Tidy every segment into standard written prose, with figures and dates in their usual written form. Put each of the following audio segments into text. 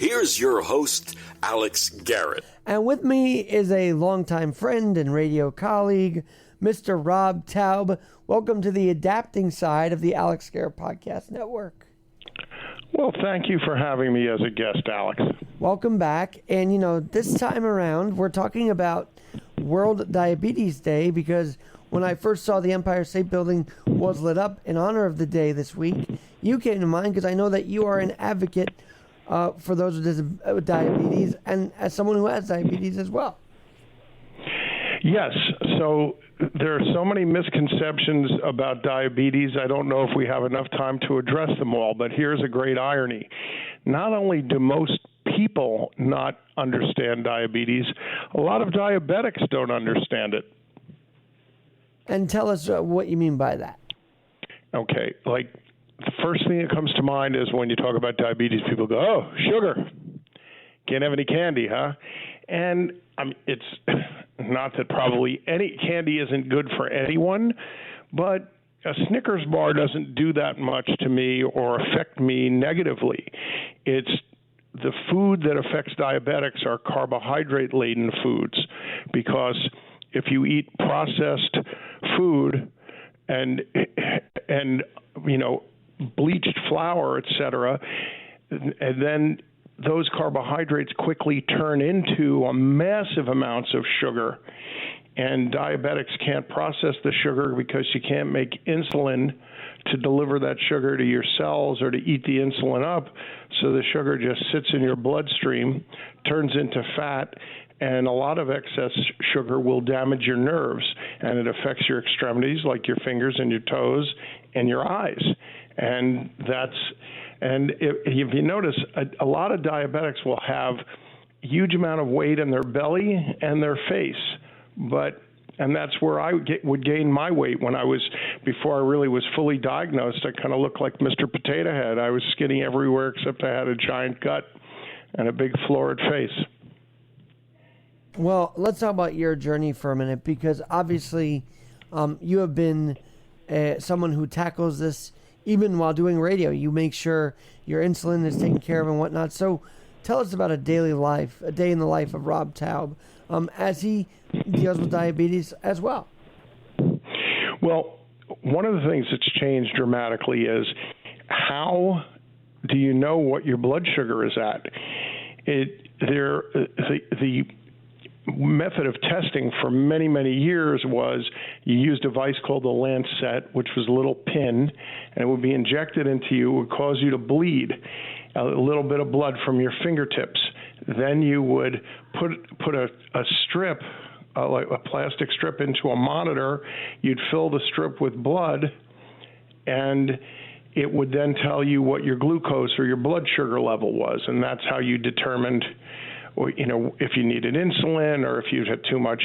Here's your host, Alex Garrett. And with me is a longtime friend and radio colleague, Mr. Rob Taub. Welcome to the adapting side of the Alex Garrett Podcast Network. Well, thank you for having me as a guest, Alex. Welcome back. And, this time around, we're talking about World Diabetes Day because when I first saw the Empire State Building was lit up in honor of the day this week, you came to mind because I know that you are an advocate for those with diabetes and as someone who has diabetes as well. Yes. So there are so many misconceptions about diabetes. I don't know if we have enough time to address them all, but here's a great irony. Not only do most people not understand diabetes, a lot of diabetics don't understand it. And tell us what you mean by that. Okay. The first thing that comes to mind is when you talk about diabetes, people go, oh, sugar. Can't have any candy, huh? And it's not that probably any candy isn't good for anyone, but a Snickers bar doesn't do that much to me or affect me negatively. It's the food that affects diabetics are carbohydrate-laden foods, because if you eat processed food and bleached flour, etc., and then those carbohydrates quickly turn into massive amounts of sugar, and diabetics can't process the sugar because you can't make insulin to deliver that sugar to your cells or to eat the insulin up, so the sugar just sits in your bloodstream, turns into fat, and a lot of excess sugar will damage your nerves, and it affects your extremities like your fingers and your toes and your eyes. And if you notice, a lot of diabetics will have huge amount of weight in their belly and their face, and that's where I would gain my weight before I really was fully diagnosed. I kind of looked like Mr. Potato Head. I was skinny everywhere except I had a giant gut and a big florid face. Well, let's talk about your journey for a minute, because obviously you have been someone who tackles this even while doing radio. You make sure your insulin is taken care of and whatnot. So tell us about a day in the life of Rob Taub as he deals with diabetes as well. Well, one of the things that's changed dramatically is how do you know what your blood sugar is at? The method of testing for many, many years was you used a device called the Lancet, which was a little pin, and it would be injected into you. It would cause you to bleed a little bit of blood from your fingertips. Then you would put a strip, like a plastic strip, into a monitor. You'd fill the strip with blood, and it would then tell you what your glucose or your blood sugar level was, and that's how you determined if you needed insulin or if you had too much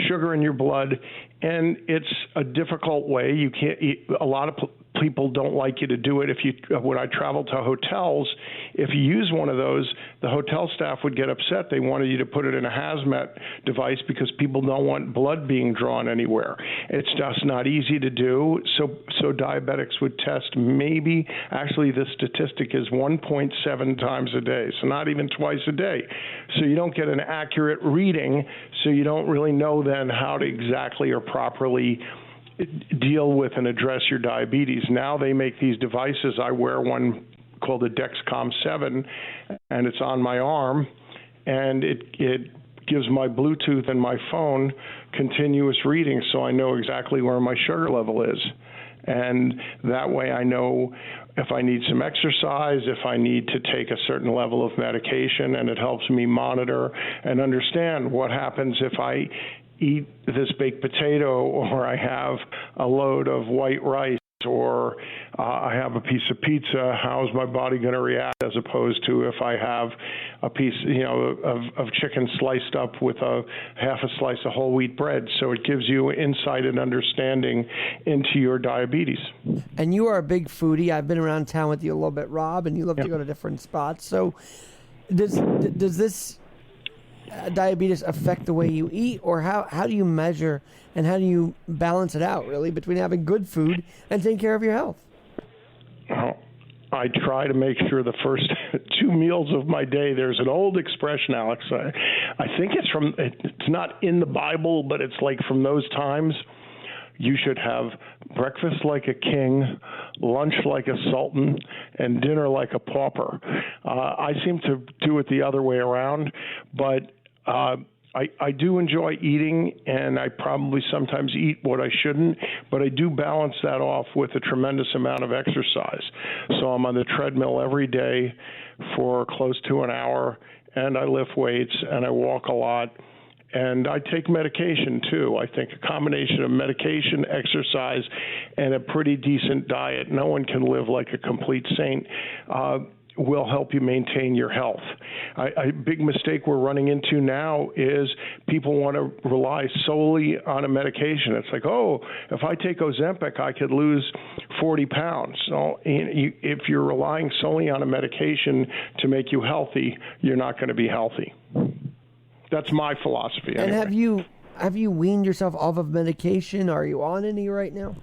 sugar in your blood. And it's a difficult way. You can't eat. A lot of people don't like you to do it. When I travel to hotels, if you use one of those, the hotel staff would get upset. They wanted you to put it in a hazmat device because people don't want blood being drawn anywhere. It's just not easy to do. So diabetics would test actually the statistic is 1.7 times a day, so not even twice a day. So you don't get an accurate reading, so you don't really know then how to exactly or properly deal with and address your diabetes. Now they make these devices. I wear one called the Dexcom 7, and it's on my arm, and it gives my Bluetooth and my phone continuous readings, so I know exactly where my sugar level is. And that way I know if I need some exercise, if I need to take a certain level of medication, and it helps me monitor and understand what happens if I eat this baked potato, or I have a load of white rice, or I have a piece of pizza. How is my body going to react, as opposed to if I have a piece, of chicken sliced up with half a slice of whole wheat bread. So it gives you insight and understanding into your diabetes. And you are a big foodie. I've been around town with you a little bit, Rob, and you love to go to different spots. So does this diabetes affect the way you eat, or how do you measure and how do you balance it out, really, between having good food and taking care of your health? I try to make sure the first 2 meals of my day, there's an old expression, Alex, I think it's not in the Bible, but it's like from those times. You should have breakfast like a king, lunch like a sultan, and dinner like a pauper. I seem to do it the other way around, but I do enjoy eating, and I probably sometimes eat what I shouldn't, but I do balance that off with a tremendous amount of exercise. So I'm on the treadmill every day for close to an hour, and I lift weights, and I walk a lot. And I take medication, too. I think a combination of medication, exercise, and a pretty decent diet, no one can live like a complete saint, will help you maintain your health. A big mistake we're running into now is people want to rely solely on a medication. It's like, oh, if I take Ozempic, I could lose 40 pounds. So if you're relying solely on a medication to make you healthy, you're not going to be healthy. That's my philosophy. And anyway. have you weaned yourself off of medication? Are you on any right now?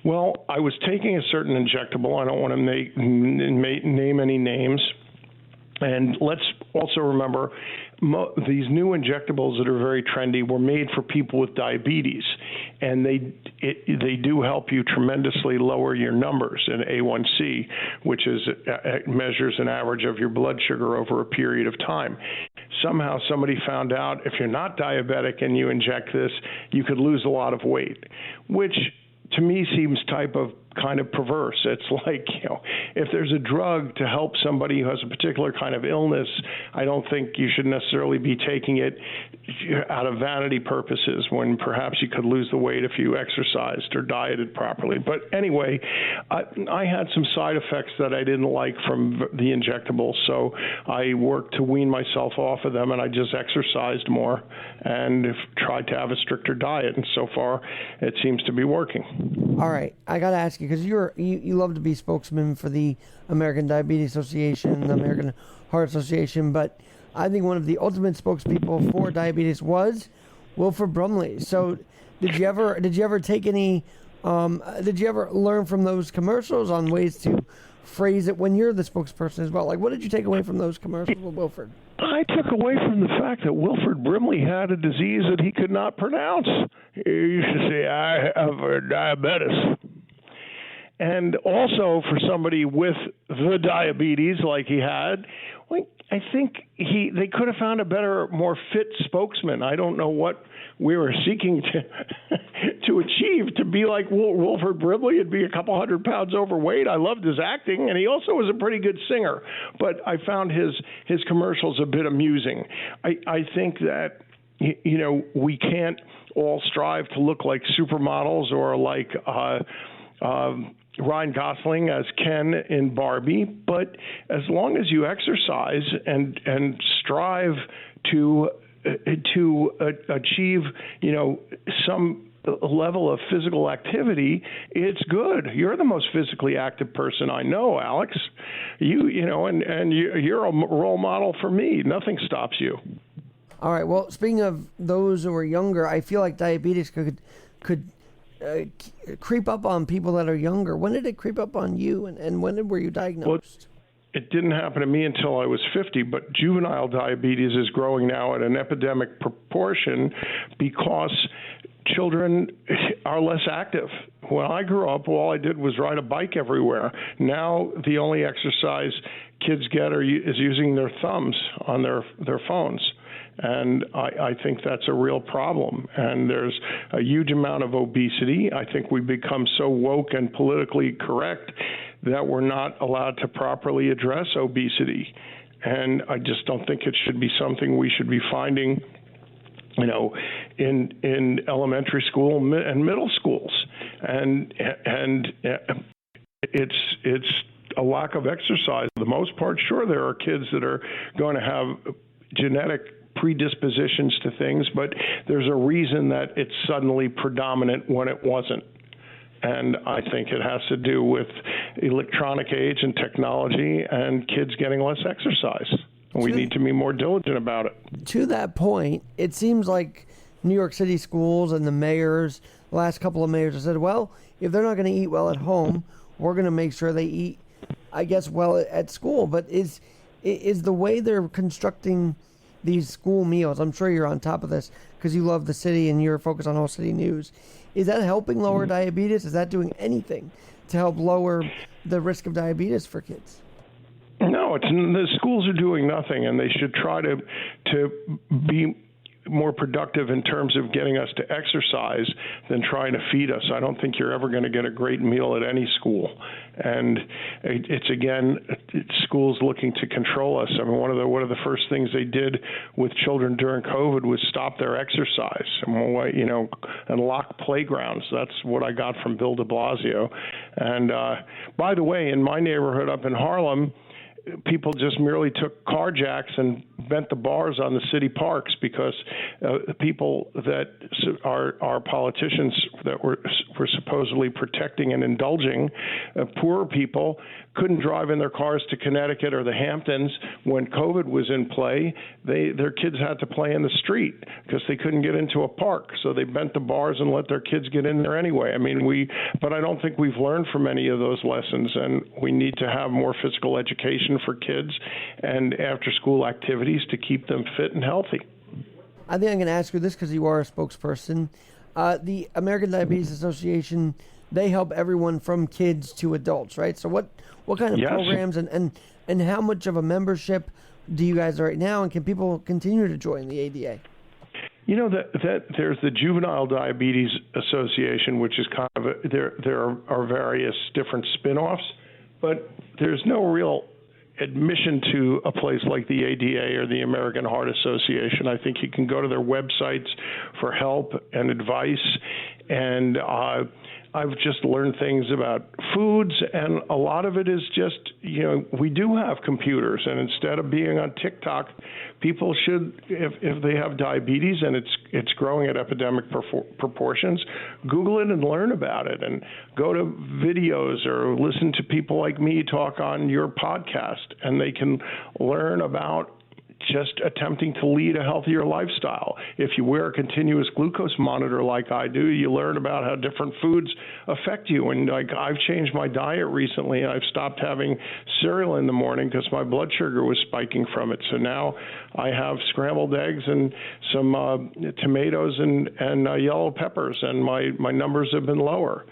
Well, I was taking a certain injectable. I don't want to name any names. And let's also remember, these new injectables that are very trendy were made for people with diabetes, and they do help you tremendously lower your numbers in A1C, which measures an average of your blood sugar over a period of time. Somehow somebody found out if you're not diabetic and you inject this, you could lose a lot of weight, which to me seems kind of perverse. It's like, if there's a drug to help somebody who has a particular kind of illness, I don't think you should necessarily be taking it out of vanity purposes when perhaps you could lose the weight if you exercised or dieted properly. But anyway, I had some side effects that I didn't like from the injectables, so I worked to wean myself off of them, and I just exercised more and tried to have a stricter diet, and so far it seems to be working. All right, I got to ask you, because you love to be spokesman for the American Diabetes Association, the American Heart Association, but I think one of the ultimate spokespeople for diabetes was Wilford Brumley. So did you ever take any did you ever learn from those commercials on ways to phrase it when you're the spokesperson as well? Like, what did you take away from those commercials with Wilford? I took away from the fact that Wilford Brimley had a disease that he could not pronounce. He used to say, I have diabetes. And also for somebody with the diabetes like he had, I think they could have found a better, more fit spokesman. I don't know what we were seeking to achieve, to be like Wilford Brimley and be a couple 100 pounds overweight. I loved his acting, and he also was a pretty good singer. But I found his commercials a bit amusing. I think that, we can't all strive to look like supermodels or like Ryan Gosling as Ken in Barbie, but as long as you exercise and strive to achieve, some level of physical activity, it's good. You're the most physically active person I know, Alex. You're a role model for me. Nothing stops you. All right. Well, speaking of those who are younger, I feel like diabetes could creep up on people that are younger. When did it creep up on you, and when were you diagnosed? Well, it didn't happen to me until I was 50, but juvenile diabetes is growing now at an epidemic proportion because children are less active. When I grew up, all I did was ride a bike everywhere. Now the only exercise kids get is using their thumbs on their phones. And I think that's a real problem. And there's a huge amount of obesity. I think we've become so woke and politically correct that we're not allowed to properly address obesity. And I just don't think it should be something we should be finding, in elementary school and middle schools. And it's a lack of exercise. For the most part, sure, there are kids that are going to have genetic predispositions to things, but there's a reason that it's suddenly predominant when it wasn't. And I think it has to do with electronic age and technology and kids getting less exercise. And we need to be more diligent about it. To that point, it seems like New York City schools and the mayors, the last couple of mayors have said, well, if they're not going to eat well at home, we're going to make sure they eat I guess, well at school. But is the way they're constructing these school meals, I'm sure you're on top of this because you love the city and you're focused on whole city news. Is that helping lower diabetes? Is that doing anything to help lower the risk of diabetes for kids? No, the schools are doing nothing, and they should try to be more productive in terms of getting us to exercise than trying to feed us. I don't think you're ever going to get a great meal at any school. And it's schools looking to control us. I mean, one of the first things they did with children during COVID was stop their exercise and lock playgrounds. That's what I got from Bill de Blasio. And by the way, in my neighborhood up in Harlem, people just merely took car jacks and bent the bars on the city parks because people that are politicians that were supposedly protecting and indulging poorer people couldn't drive in their cars to Connecticut or the Hamptons when COVID was in play. Their kids had to play in the street because they couldn't get into a park. So they bent the bars and let their kids get in there anyway. I mean, but I don't think we've learned from any of those lessons, and we need to have more physical education for kids and after-school activities to keep them fit and healthy. I think I'm going to ask you this because you are a spokesperson. The American Diabetes Association, they help everyone from kids to adults, right? So what kind of Yes. programs and how much of a membership do you guys right now, and can people continue to join the ADA? You know that there's the Juvenile Diabetes Association, which is kind of there are various different spin-offs, but there's no real admission to a place like the ADA or the American Heart Association. I think you can go to their websites for help and advice, and I've just learned things about foods, and a lot of it is just, we do have computers, and instead of being on TikTok, people should, if they have diabetes and it's growing at epidemic proportions, Google it and learn about it, and go to videos or listen to people like me talk on your podcast, and they can learn about just attempting to lead a healthier lifestyle. If you wear a continuous glucose monitor like I do, you learn about how different foods affect you. And I've changed my diet recently. I've stopped having cereal in the morning because my blood sugar was spiking from it. So now I have scrambled eggs and some tomatoes and yellow peppers, and my numbers have been lower.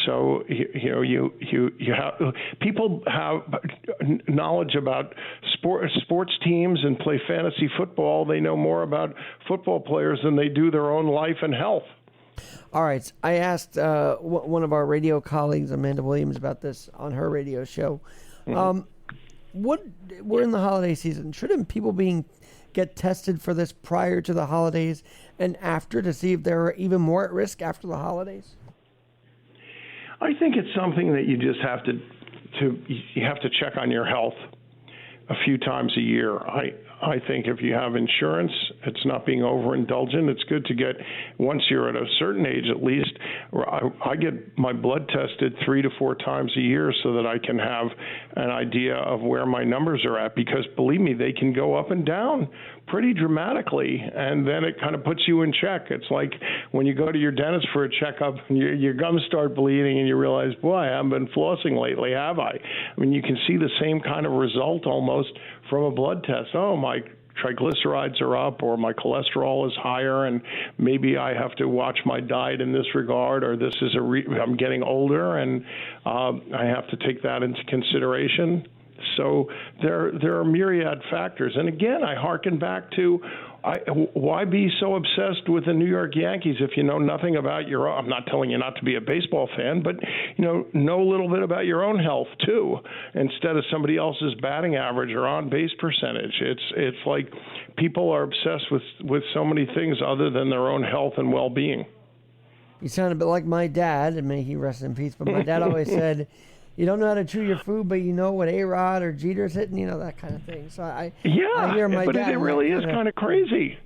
So you have people have knowledge about sports teams and play fantasy football. They know more about football players than they do their own life and health. All right. I asked one of our radio colleagues, Amanda Williams, about this on her radio show. Mm-hmm. We're in the holiday season. Shouldn't people get tested for this prior to the holidays and after to see if they're even more at risk after the holidays? I think it's something that you just have to check on your health a few times a year. I think if you have insurance, it's not being overindulgent. It's good to get, once you're at a certain age at least, I get my blood tested 3 to 4 times a year so that I can have an idea of where my numbers are at, because believe me, they can go up and down pretty dramatically, and then it kind of puts you in check. It's like when you go to your dentist for a checkup and your gums start bleeding and you realize, boy, I haven't been flossing lately, have I? I mean, you can see the same kind of result almost from a blood test. Oh, my triglycerides are up, or my cholesterol is higher, and maybe I have to watch my diet in this regard, or this is I'm getting older and I have to take that into consideration. So there are myriad factors. And again, I hearken back to why be so obsessed with the New York Yankees if you know nothing about your own? I'm not telling you not to be a baseball fan, but know a little bit about your own health too, instead of somebody else's batting average or on base percentage. It's like people are obsessed with so many things other than their own health and well-being. You sound a bit like my dad, and may he rest in peace, but my dad always said, you don't know how to chew your food, but you know what A-Rod or Jeter's hitting, that kind of thing. So I hear my but dad. It really is kind of crazy.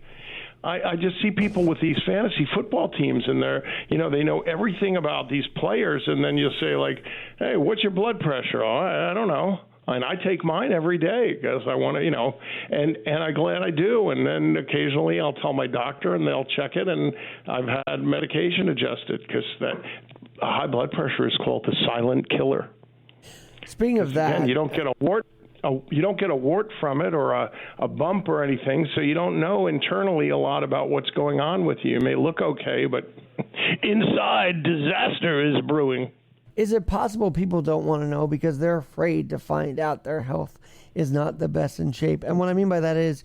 I just see people with these fantasy football teams, and they know everything about these players, and then you'll say like, hey, what's your blood pressure? Oh, I don't know. And I take mine every day because I want to, and I'm glad I do. And then occasionally I'll tell my doctor and they'll check it, and I've had medication adjusted because that high blood pressure is called the silent killer. Speaking of that, again, you don't get a wart. You don't get a wart from it or a bump or anything, so you don't know internally a lot about what's going on with you. You may look okay, but inside, disaster is brewing. is it possible people don't want to know because they're afraid to find out their health is not the best in shape? And what I mean by that is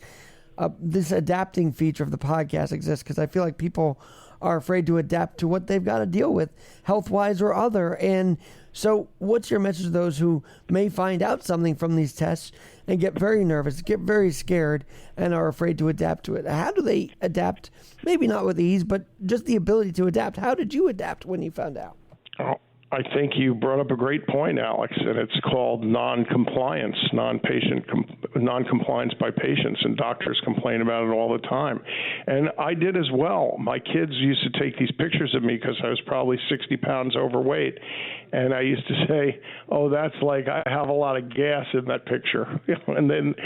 this adapting feature of the podcast exists because I feel like people are afraid to adapt to what they've got to deal with, health-wise or other. And so what's your message to those who may find out something from these tests and get very nervous, get very scared, and are afraid to adapt to it? How do they adapt? Maybe not with ease, but just the ability to adapt. How did you adapt when you found out? Oh, I think you brought up a great point, Alex, and it's called non-compliance, non-compliance by patients, and doctors complain about it all the time. And I did as well. My kids used to take these pictures of me because I was probably 60 pounds overweight, and I used to say, "Oh, that's like I have a lot of gas in that picture." and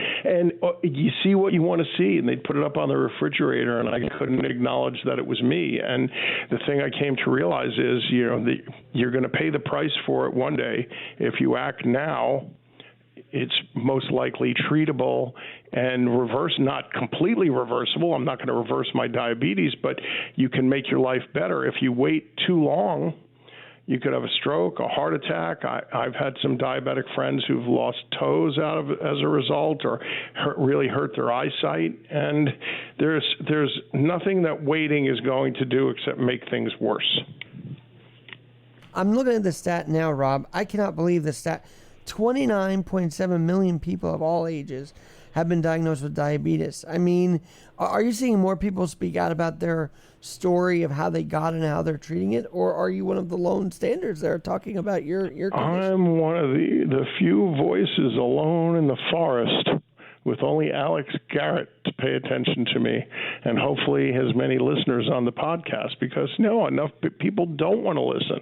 you see what you want to see, and they'd put it up on the refrigerator, and I couldn't acknowledge that it was me. And the thing I came to realize is, you're going to pay the price for it one day. If you act now, it's most likely treatable and not completely reversible. I'm not going to reverse my diabetes, but you can make your life better. If you wait too long, you could have a stroke, a heart attack. I've had some diabetic friends who've lost toes as a result, or really hurt their eyesight. And there's nothing that waiting is going to do except make things worse. I'm looking at the stat now, Rob. I cannot believe the stat. 29.7 million people of all ages have been diagnosed with diabetes. I mean, are you seeing more people speak out about their story of how they got it and how they're treating it? Or are you one of the lone standards that are talking about your condition? I'm one of the few voices alone in the forest with only Alex Garrett to pay attention to me, and hopefully as many listeners on the podcast, because enough people don't want to listen.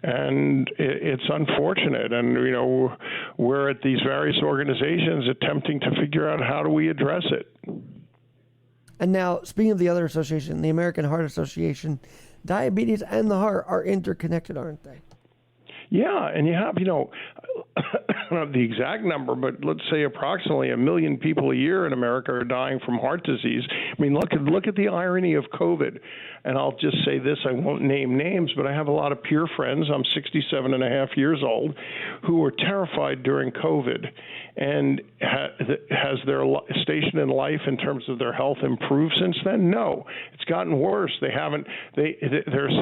And it's unfortunate. And, we're at these various organizations attempting to figure out how do we address it. And now, speaking of the other association, the American Heart Association, diabetes and the heart are interconnected, aren't they? Yeah, and you have, I don't know the exact number, but let's say approximately 1 million people a year in America are dying from heart disease. I mean, look at the irony of COVID. And I'll just say this, I won't name names, but I have a lot of peer friends, I'm 67 and a half years old, who were terrified during COVID. And has their station in life in terms of their health improved since then? No, it's gotten worse. They're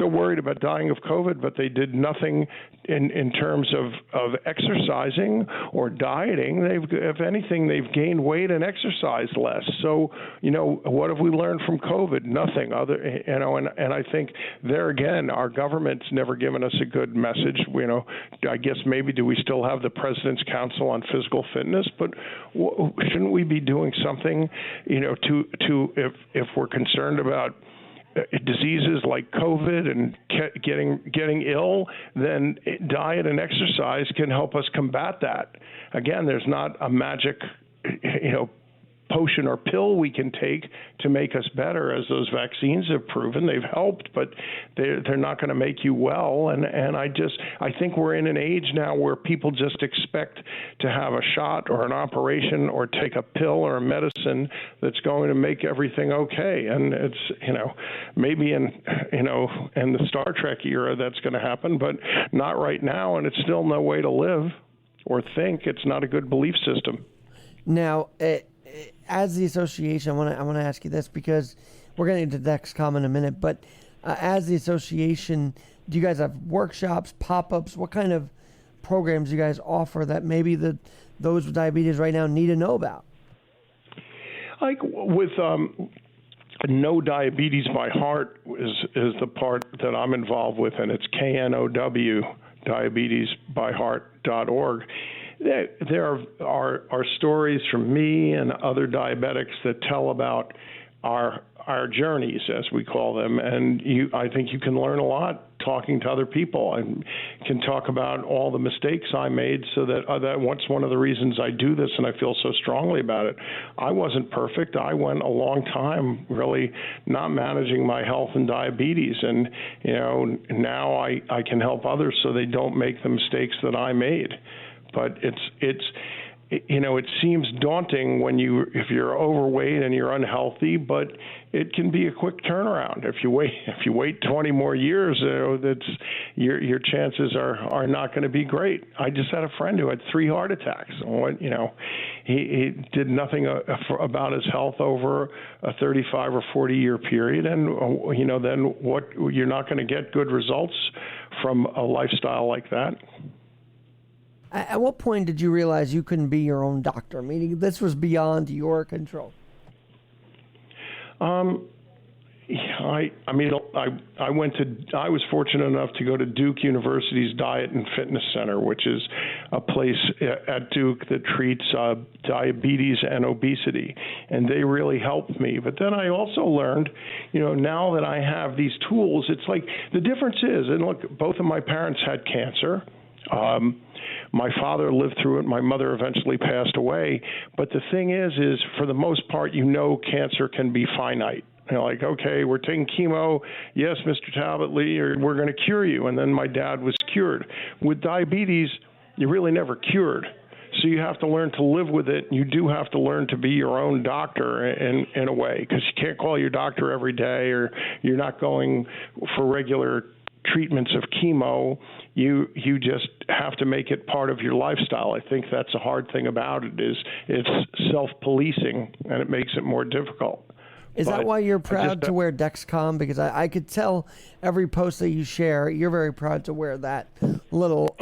so worried about dying of COVID, but they did nothing in terms of exercising or dieting. If anything, they've gained weight and exercised less. So, what have we learned from COVID? Nothing. And I think there again, our government's never given us a good message. I guess maybe do we still have the President's Council on Physical Fitness? But shouldn't we be doing something, if we're concerned about diseases like COVID and getting ill, then diet and exercise can help us combat that. Again, there's not a magic, potion or pill we can take to make us better, as those vaccines have proven. They've helped, but they're not going to make you well. And I think we're in an age now where people just expect to have a shot or an operation or take a pill or a medicine that's going to make everything okay. And it's, maybe in the Star Trek era that's going to happen, but not right now. And it's still no way to live or think. It's not a good belief system. Now, as the association, I want to ask you this, because we're getting into Dexcom in a minute, but as the association, do you guys have workshops, pop-ups? What kind of programs do you guys offer that maybe those with diabetes right now need to know about? Like with No Diabetes by Heart is the part that I'm involved with, and it's KNOW, diabetesbyheart.org. There are stories from me and other diabetics that tell about our journeys, as we call them, and I think you can learn a lot talking to other people, and can talk about all the mistakes I made, so that what's one of the reasons I do this and I feel so strongly about it. I wasn't perfect. I went a long time really not managing my health and diabetes, and now I can help others so they don't make the mistakes that I made. but it's it seems daunting if you're overweight and you're unhealthy, but it can be a quick turnaround. If you wait 20 more years, your chances are not going to be great. I just had a friend who had 3 heart attacks. He did nothing about his health over a 35 or 40 year period, and then what? You're not going to get good results from a lifestyle like that. At what point did you realize you couldn't be your own doctor? Meaning this was beyond your control. I was fortunate enough to go to Duke University's Diet and Fitness Center, which is a place at Duke that treats diabetes and obesity, and they really helped me. But then I also learned, now that I have these tools, it's like the difference is, and look, both of my parents had cancer. My father lived through it. My mother eventually passed away. But the thing is for the most part, cancer can be finite. Like, okay, we're taking chemo. Yes, Mr. Talbot Lee, or we're going to cure you. And then my dad was cured. With diabetes, you're really never cured. So you have to learn to live with it. You do have to learn to be your own doctor in a way, because you can't call your doctor every day, or you're not going for regular treatments of chemo. You just have to make it part of your lifestyle. I think that's a hard thing about it, is it's self-policing, and it makes it more difficult. Is that why you're proud to wear Dexcom? Because I could tell every post that you share, you're very proud to wear that little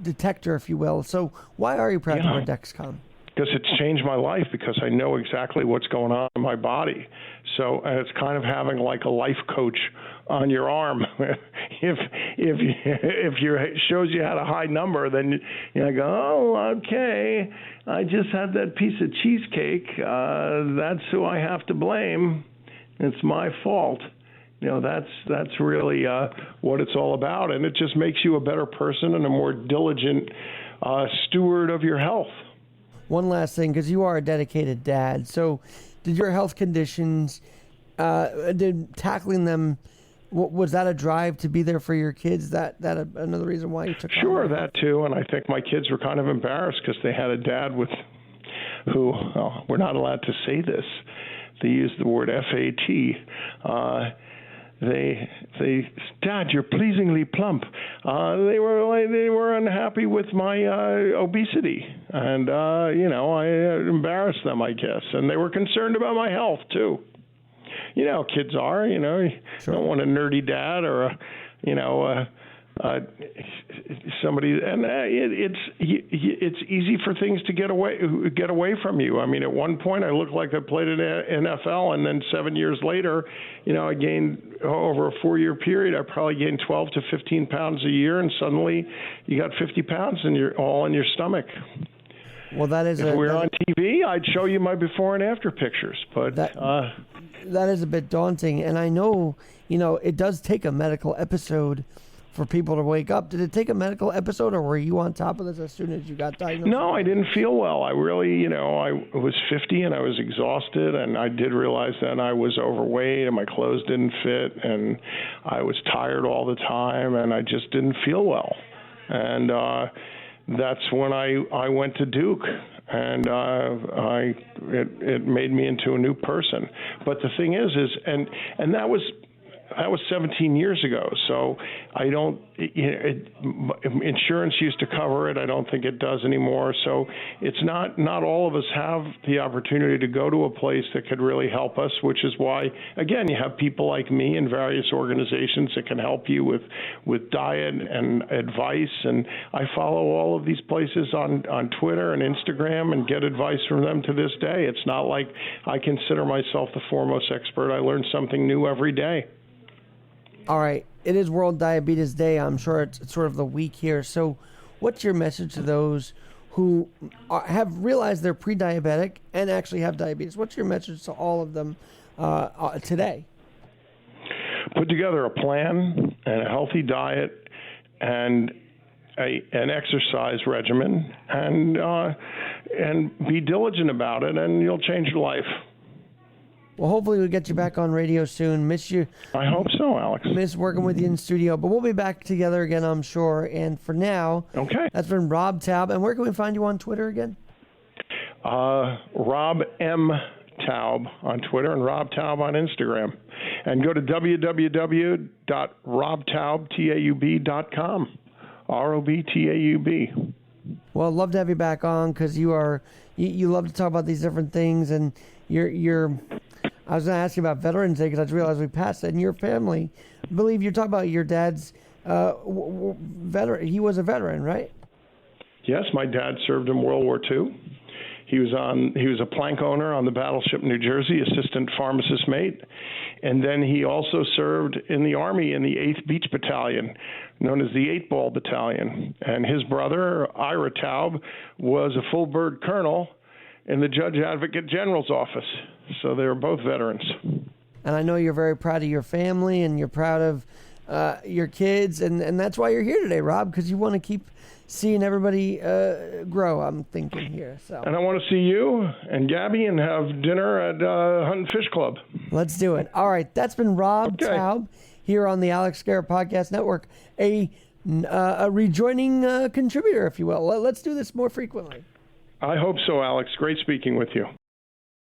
detector, if you will. So why are you proud to wear Dexcom? Because it's changed my life, because I know exactly what's going on in my body. So it's kind of having like a life coach on your arm. If it shows you had a high number, then you go, oh, okay, I just had that piece of cheesecake. That's who I have to blame. It's my fault. That's really what it's all about, and it just makes you a better person and a more diligent steward of your health. One last thing, because you are a dedicated dad. So did your health conditions, did tackling them, was that a drive to be there for your kids? That another reason why you took on? Sure, that too. And I think my kids were kind of embarrassed because they had a dad who, we're not allowed to say this. They used the word FAT. Dad, you're pleasingly plump. They were unhappy with my obesity, and I embarrassed them, I guess, and they were concerned about my health too. Kids are. Sure. Don't want a nerdy dad or somebody, and it's easy for things to get away from you. I mean, at one point I looked like I played in NFL, and then 7 years later, I gained, over a 4-year period, I probably gained 12 to 15 pounds a year, and suddenly you got 50 pounds and you're all in your stomach. Well, that is. If we were on TV, I'd show you my before and after pictures, but that is a bit daunting, and I know it does take a medical episode for people to wake up. Did it take a medical episode, or were you on top of this as soon as you got diagnosed? No, I didn't feel well. I really, I was 50 and I was exhausted, and I did realize that I was overweight and my clothes didn't fit, and I was tired all the time, and I just didn't feel well. And that's when I went to Duke, and it made me into a new person. But the thing is and that was 17 years ago. So I don't, insurance used to cover it. I don't think it does anymore. So it's not all of us have the opportunity to go to a place that could really help us, which is why, again, you have people like me and various organizations that can help you with diet and advice. And I follow all of these places on Twitter and Instagram and get advice from them to this day. It's not like I consider myself the foremost expert. I learn something new every day. All right. It is World Diabetes Day. I'm sure it's sort of the week here. So what's your message to those who have realized they're pre-diabetic and actually have diabetes? What's your message to all of them today? Put together a plan and a healthy diet and an exercise regimen, and be diligent about it, and you'll change your life. Well, hopefully we'll get you back on radio soon. Miss you. I hope so, Alex. Miss working with you in studio, but we'll be back together again, I'm sure. And for now, okay. That's been Rob Taub. And where can we find you on Twitter again? Rob M. Taub on Twitter and Rob Taub on Instagram. And go to www.robtaub.com. ROBTAUB. Well, I'd love to have you back on because you love to talk about these different things, and you're. I was going to ask you about Veterans Day because I just realized we passed it. And your family, I believe you're talking about your dad's veteran. He was a veteran, right? Yes, my dad served in World War II. He was a plank owner on the battleship New Jersey, assistant pharmacist mate, and then he also served in the Army in the 8th Beach Battalion, known as the 8-Ball Battalion. And his brother, Ira Taub, was a full bird colonel in the Judge Advocate General's office. So they were both veterans. And I know you're very proud of your family and you're proud of your kids, and that's why you're here today, Rob, because you want to keep seeing everybody grow, I'm thinking here. So. And I want to see you and Gabby and have dinner at Hunt and Fish Club. Let's do it. All right, that's been Rob Taub here on the Alex Garrett Podcast Network, a rejoining contributor, if you will. Let's do this more frequently. I hope so, Alex. Great speaking with you.